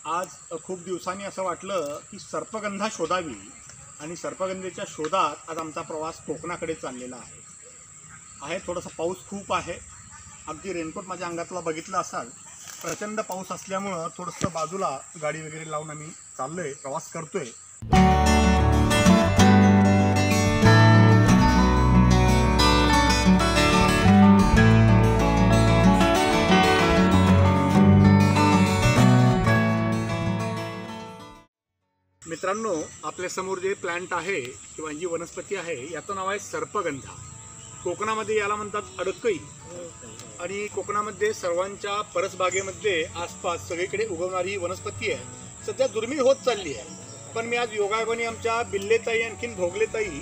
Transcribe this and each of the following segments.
आज खूप दिवसांनी असं वाटलं की सर्पगंधा शोधावी आणि सर्पगंधेच्या शोधात आज आमचा प्रवास कोकणाकडे चाललेला आहे. थोडासा पाऊस खूप आहे. अगदी रेनकोट माझ्या अंगातला बघितला असाल. प्रचंड पाऊस असल्यामुळं थोडंसं बाजूला गाडी वगैरे लावून आम्ही चाललोय, प्रवास करतोय. मित्रांनो, आपल्यासमोर जे प्लांट आहे किंवा जी वनस्पती आहे याचं नाव आहे सर्पगंधा. कोकणामध्ये याला म्हणतात अडकई. आणि कोकणामध्ये सर्वांच्या परसबागेमध्ये आसपास सगळीकडे उगवणारी ही वनस्पती आहे. सध्या दुर्मिळ होत चालली आहे. पण मी आज योगायोगाने आमच्या बिल्लेताई आणखीन भोगलेताई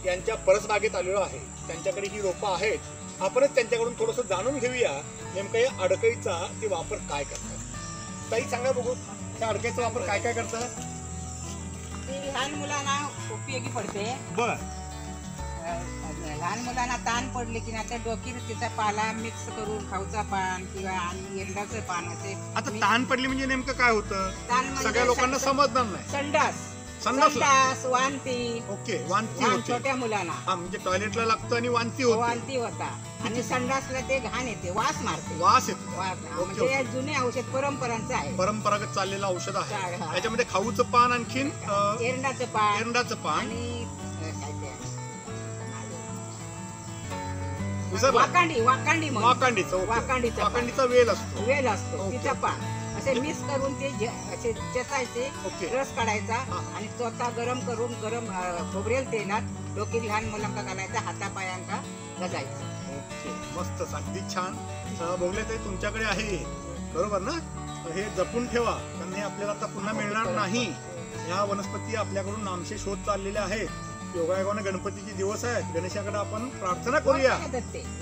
यांच्या परसबागेत आलेलो आहे. त्यांच्याकडे ही रोपं आहेत. आपणच त्यांच्याकडून थोडंसं जाणून घेऊया नेमकं या अडकईचा ते वापर काय करतात. ताई सांगा बघू, त्या अडकईचा वापर काय काय करतात? लहान मुलांना उपयोगी पडते. बर. लहान मुलांना ताण पडले की ना त्या डोकीत तिचा पाला मिक्स करून खाऊचा पान किंवा आणि एरंडाचं पान असे. आता ताण पडली म्हणजे नेमकं काय होतं? ताण म्हणजे सगळ्या लोकांना समजणार नाही. संडास वांती. ओके, वांती लहान होते. छोट्या मुलांना हा, म्हणजे टॉयलेटला लागतं आणि वांती होते. वांती होता आणि संडासला ते घाण येते, वास मारते. वास येतो. म्हणजे हे जुने औषध परंपरांचं आहे, परंपरागत चाललेलं औषध आहे. हा. याच्यामध्ये खाऊचं पान आणखीन एरंडाचं पान एरंडाचं पान आणि विसरला? वाकांडीचा वाकांडीचा वेल असतो. वेल असतो, तिचा पान असे मिक्स करून ते असे चेचायचे, रस काढायचा आणि स्वतः गरम करून गरम खोबरेल तेलात डोकी लहान मुलांका घालायचा, हातापायांका गजायचं. मस्त, अगदी छान. भोगले ते तुमच्याकडे आहे बरोबर ना? हे जपून ठेवा, कारण हे आपल्याला आता पुन्हा मिळणार नाही. ह्या वनस्पती आपल्याकडून नामशेष होत चाललेल्या आहेत. योगायोगाने गणपतीचे दिवस आहेत. गणेशाकडे आपण प्रार्थना करूया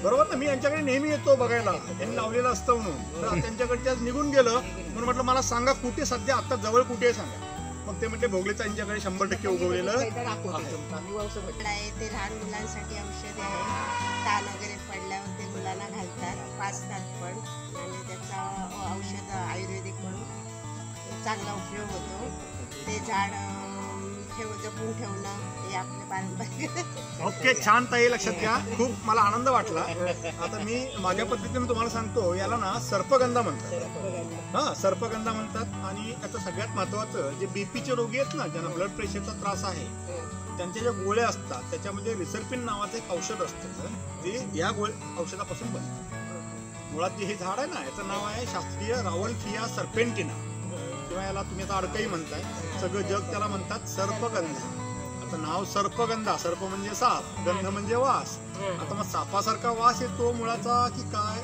बरोबर ना? मी यांच्याकडे नेहमी येतो बघायला, यांनी लावलेलं असतं म्हणून. तर त्यांच्याकडे निघून गेलं म्हणून म्हटलं मला सांगा कुठे सध्या आता जवळ कुठे आहे सांगा. मग ते म्हटले भोगले त्यांच्याकडे 100% उगवलेलं आहे. ते लहान मुलांसाठी औषध आहे. ताण वगैरे पडल्यावर ते मुलांना घालतात, पाजतात पण. आणि त्याचा औषध आयुर्वेदिक म्हणून चांगला उपयोग होतो. ते झाड जपून ठेवणं हे आपले पारंपरिक. ओके, छान ताई, लक्षात घ्या. खूप मला आनंद वाटला. आता मी माझ्या पद्धतीने तुम्हाला सांगतो. याला ना सर्पगंधा म्हणतात. हा, सर्पगंधा म्हणतात. आणि याचं सगळ्यात महत्वाचं, जे बीपीचे रोगी आहेत ना, ज्यांना ब्लड प्रेशरचा त्रास आहे, त्यांच्या ज्या गोळ्या असतात त्याच्यामध्ये रिसर्पिन नावाचं एक औषध असतं. ते या औषधापासून बनतं. मुळात जे हे झाड आहे ना, याचं नाव आहे शास्त्रीय रावलफिया सर्पेंटिना, किंवा याला तुम्ही आता अडकई म्हणताय. सगळं जग त्याला म्हणतात सर्पगंधा. आता नाव सर्पगंधा, सर्प म्हणजे साप, गंध म्हणजे वास. आता मग सापासारखा वास येतो मुळाचा की काय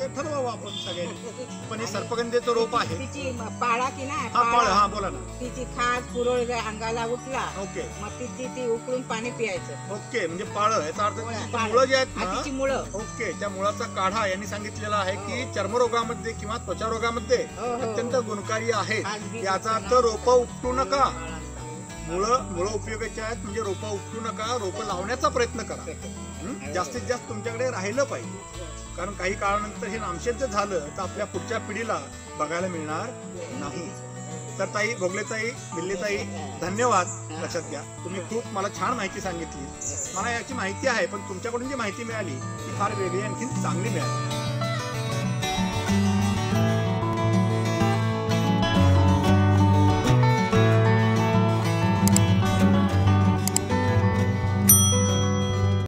ते ठरवावं आपण सगळ्यांनी. पण हे सर्पगंधेचं रोप आहे. तिची पाळा की नाही, हा बोला ना. तिची खाज पुरळ अंगाला उठला. ओके, मग ती उकळून पाणी पियायचं. ओके, म्हणजे पाळ. याचा अर्थ मुळं जे आहेत ना, तिची मुळं. ओके, त्या मुळाचा काढा यांनी सांगितलेला आहे की चर्मरोगामध्ये किंवा त्वचा रोगामध्ये अत्यंत गुणकारी आहेत. याचा अर्थ रोप उपटू नका. मुळं उपयोगाचे आहेत. म्हणजे रोपं उपटू नका, रोपं लावण्याचा प्रयत्न करा. जास्तीत जास्त तुमच्याकडे राहिलं पाहिजे. कारण काही काळानंतर हे नामशेष जर झालं तर आपल्या पुढच्या पिढीला बघायला मिळणार नाही. तर ताई, भोगलेताई, बिल्लेताई, धन्यवाद. लक्षात घ्या, तुम्ही खूप मला छान माहिती सांगितली. मला याची माहिती आहे, पण तुमच्याकडून जी माहिती मिळाली ती फार वेगळी आणखीन चांगली मिळाली.